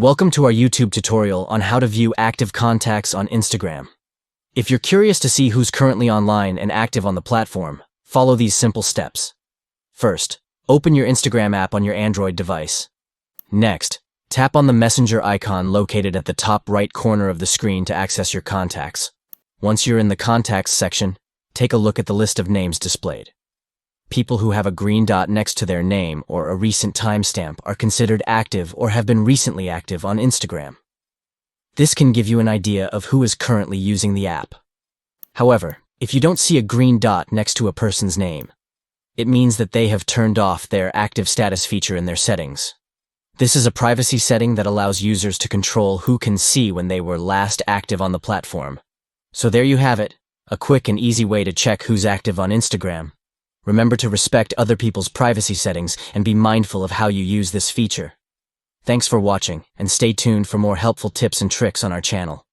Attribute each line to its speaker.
Speaker 1: Welcome to our YouTube tutorial on how to view active contacts on Instagram. If you're curious to see who's currently online and active on the platform, follow these simple steps. First, open your Instagram app on your Android device. Next, tap on the messenger icon located at the top right corner of the screen to access your contacts. Once you're in the contacts section, take a look at the list of names displayed. People who have a green dot next to their name or a recent timestamp are considered active or have been recently active on Instagram. This can give you an idea of who is currently using the app. However, if you don't see a green dot next to a person's name, it means that they have turned off their active status feature in their settings. This is a privacy setting that allows users to control who can see when they were last active on the platform. So there you have it, a quick and easy way to check who's active on Instagram. Remember to respect other people's privacy settings and be mindful of how you use this feature. Thanks for watching, and stay tuned for more helpful tips and tricks on our channel.